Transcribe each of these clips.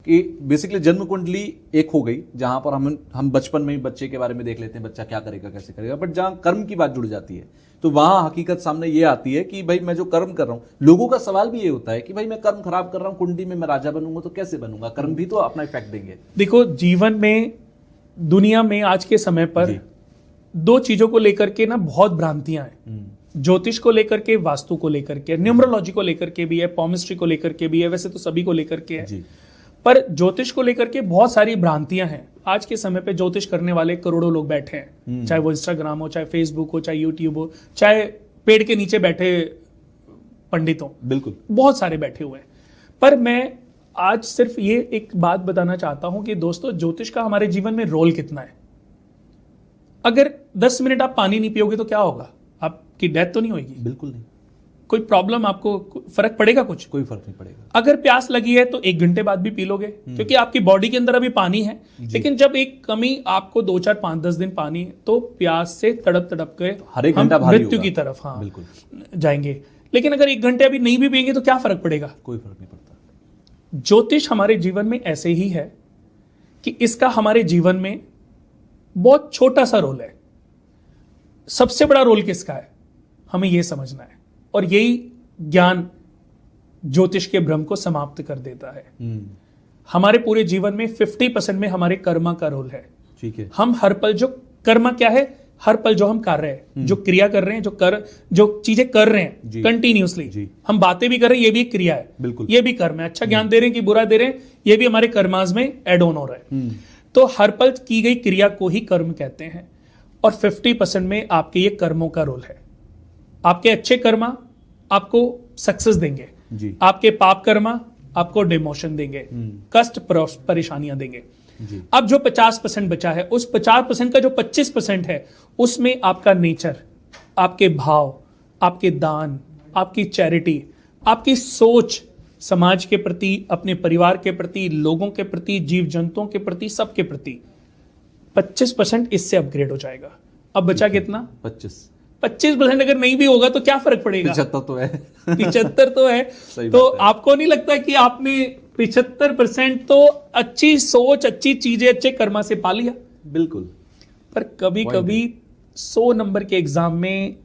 कि बेसिकली जन्म कुंडली एक हो गई जहां पर हम बचपन में ही बच्चे के बारे में देख लेते हैं बच्चा क्या करेगा कैसे करेगा, बट जहां कर्म की बात जुड़ जाती है तो वहां हकीकत सामने ये आती है कि भाई मैं जो कर्म कर रहा हूं, लोगों का सवाल भी ये होता है कि भाई मैं कर्म खराब कर रहा हूं, कुंडली में मैं राजा बनूंगा तो कैसे बनूंगा, कर्म भी तो अपना इफेक्ट देंगे। देखो, जीवन में दुनिया में आज के समय पर दो चीजों को लेकर के ना बहुत भ्रांतियां हैं। ज्योतिष को लेकर के, वास्तु को लेकर के, न्यूमरोलॉजी को लेकर के भी है, पॉमिस्ट्री को लेकर के भी है, वैसे तो सभी को लेकर के है। पर ज्योतिष को लेकर के बहुत सारी भ्रांतियां हैं। आज के समय पे ज्योतिष करने वाले करोड़ों लोग बैठे हैं, चाहे वो इंस्टाग्राम हो, चाहे फेसबुक हो, चाहे यूट्यूब हो, चाहे पेड़ के नीचे बैठे पंडित हो, बिल्कुल बहुत सारे बैठे हुए हैं। पर मैं आज सिर्फ ये एक बात बताना चाहता हूं कि दोस्तों, ज्योतिष का हमारे जीवन में रोल कितना है। अगर 10 मिनट आप पानी नहीं पियोगे तो क्या होगा? आपकी डेथ तो नहीं होगी? बिल्कुल नहीं। कोई प्रॉब्लम, आपको फर्क पड़ेगा? कुछ कोई फर्क नहीं पड़ेगा। अगर प्यास लगी है तो 1 घंटे बाद भी पी लोगे, क्योंकि आपकी बॉडी के अंदर अभी पानी है। लेकिन जब एक कमी आपको 2, 4, 5, 10 दिन पानी है तो प्यास से तड़प तड़प के हम मृत्यु की तरफ बिल्कुल जाएंगे। लेकिन अगर 1 घंटे अभी नहीं भी पिएंगे तो क्या फर्क पड़ेगा? कोई फर्क नहीं पड़ता। ज्योतिष हमारे जीवन में ऐसे ही है कि इसका हमारे जीवन में बहुत छोटा सा रोल है। सबसे बड़ा रोल किसका है हमें यह समझना है, और यही ज्ञान ज्योतिष के भ्रम को समाप्त कर देता है। हमारे पूरे जीवन में 50% में हमारे कर्मा का रोल है। ठीक है। हम हर पल जो कर्मा क्या है, हर पल जो हम कर रहे हैं, जो क्रिया कर रहे हैं, जो चीजें कर रहे हैं कंटिन्यूअसली, हम बातें भी कर रहे हैं, ये भी एक क्रिया है, बिल्कुल ये भी कर्म है। अच्छा ज्ञान दे रहे हैं कि बुरा दे रहे हैं, ये भी हमारे कर्माज में एड ऑन हो रहा है। तो हर पल की गई क्रिया को ही कर्म कहते हैं, और 50% में आपके ये कर्मों का रोल है। आपके अच्छे कर्मा आपको सक्सेस देंगे, आपके पाप कर्मा आपको डिमोशन देंगे, कष्ट परेशानियां देंगे। अब जो 50% बचा है, उस 50% का जो 25% है, उसमें आपका नेचर, आपके भाव, आपके दान, आपकी चैरिटी, आपकी सोच समाज के प्रति, अपने परिवार के प्रति, लोगों के प्रति, जीव जंतुओं के प्रति, सबके प्रति 25% इससे अपग्रेड हो जाएगा। अब बचा कितना? 25% अगर नहीं भी होगा तो क्या फर्क पड़ेगा? 75 तो है। 75 तो है। तो आपको नहीं लगता कि आपने 75% तो अच्छी सोच, अच्छी चीजें, अच्छे कर्मा से पा लिया? बिल्कुल। पर कभी कभी 100 नंबर के एग्जाम में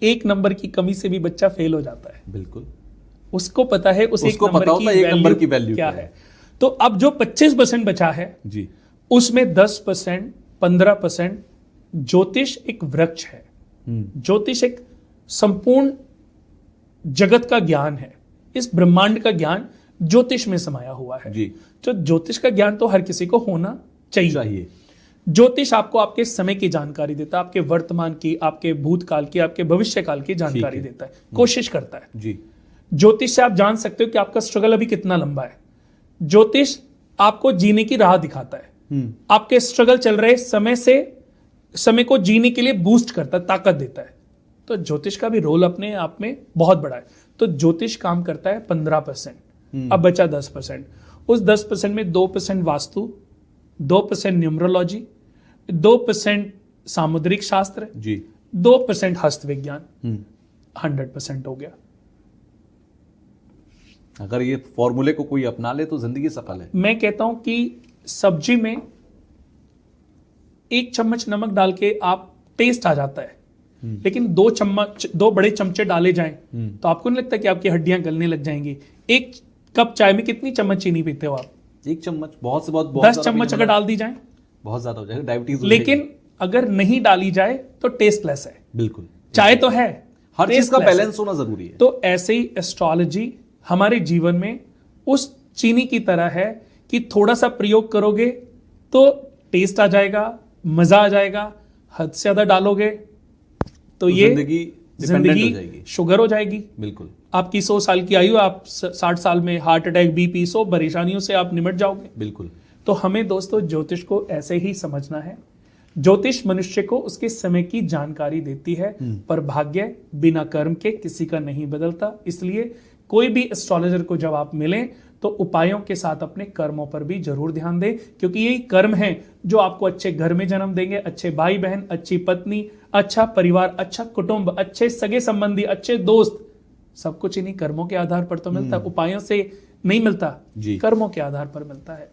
1 नंबर की कमी से भी बच्चा फेल हो जाता है। बिल्कुल। उसको पता है उस 1 नंबर की वैल्यू क्या है। तो अब जो 25% बचा है जी, उसमें 10%, 15% ज्योतिष एक वृक्ष है। ज्योतिष एक संपूर्ण जगत का ज्ञान है। इस ब्रह्मांड का ज्ञान ज्योतिष में समाया हुआ है जी। तो ज्योतिष का ज्ञान तो हर किसी को होना चाहिए। ज्योतिष आपको आपके समय की जानकारी देता है, आपके वर्तमान की, आपके भूतकाल की, आपके भविष्य काल की जानकारी देता है, कोशिश करता है जी। ज्योतिष से आप जान सकते हो कि आपका स्ट्रगल अभी कितना लंबा है। ज्योतिष आपको जीने की राह दिखाता है। आपके स्ट्रगल चल रहे समय को जीने के लिए बूस्ट करता है, ताकत देता है। तो ज्योतिष का भी रोल अपने आप में बहुत बड़ा है। तो ज्योतिष काम करता है 15%, अब बचा 10%। उस 10% में 2% वास्तु, 2% न्यूमरोलॉजी, 2% सामुद्रिक शास्त्र जी, 2% हस्त विज्ञान, 100% हो गया। अगर ये फॉर्मूले को कोई अपना ले तो जिंदगी सफल है। मैं कहता हूं कि सब्जी में 1 चम्मच नमक डाल के आप टेस्ट आ जाता है, लेकिन 2 बड़े चमचे डाले जाएं तो आपको नहीं लगता कि आपकी हड्डियां गलने लग जाएंगी? 1 कप चाय में कितनी चम्मच चीनी पीते हो आप? 1 चम्मच, बहुत से बहुत 10 चम्मच अगर डाल दी जाए बहुत ज्यादा हो जाएगा, डायबिटीज। लेकिन अगर नहीं डाली जाए तो टेस्टलेस है। बिल्कुल। चाय तो है, हर चीज का बैलेंस होना जरूरी है। तो ऐसे ही एस्ट्रोलॉजी हमारे जीवन में उस चीनी की तरह है कि थोड़ा सा प्रयोग करोगे तो टेस्ट आ जाएगा, मजा आ जाएगा। हद से ज्यादा डालोगे तो ये जिंदगी शुगर हो जाएगी। बिल्कुल। आपकी 100 साल की आयु, आप 60 साल में हार्ट अटैक, बीपी, 100 परेशानियों से आप निमट जाओगे। बिल्कुल। तो हमें दोस्तों ज्योतिष को ऐसे ही समझना है। ज्योतिष मनुष्य को उसके समय की जानकारी देती है, पर भाग्य बिना कर्म के किसी का नहीं बदलता। इसलिए कोई भी एस्ट्रोलॉजर को जब आप मिलें तो उपायों के साथ अपने कर्मों पर भी जरूर ध्यान दें, क्योंकि यही कर्म हैं जो आपको अच्छे घर में जन्म देंगे, अच्छे भाई बहन, अच्छी पत्नी, अच्छा परिवार, अच्छा कुटुंब, अच्छे सगे संबंधी, अच्छे दोस्त, सब कुछ इन्हीं कर्मों के आधार पर तो मिलता है। उपायों से नहीं मिलता, जी। कर्मों के आधार पर मिलता है।